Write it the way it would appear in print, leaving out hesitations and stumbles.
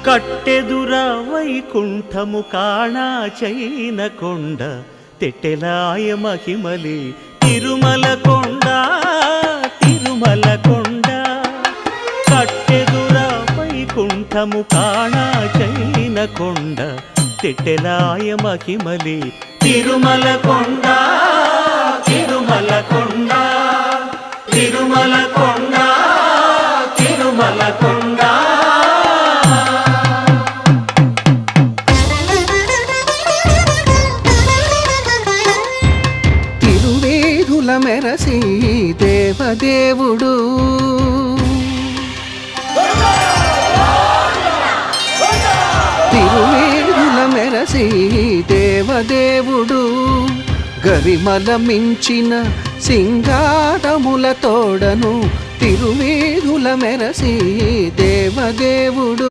కట్టెదుర వైకుంఠము కాణా చైన కొండ తెట్టెలాయ మహిమలి తిరుమల కొండ తిరుమల కొండ కట్టెదుర వైకుంఠము కాణా చైన కొండ తెట్టెలాయ మహిమలి తిరుమల కొండ తిరుమల కొండ తిరుమల కొండ తిరుమల కొండ తిరువేధుల మెరసి దేవదేవుడు తిరువేధుల మెరసి దేవదేవుడు గరిమల మించిన సింగారముల తోడను తిరువేధుల మెరసి దేవదేవుడు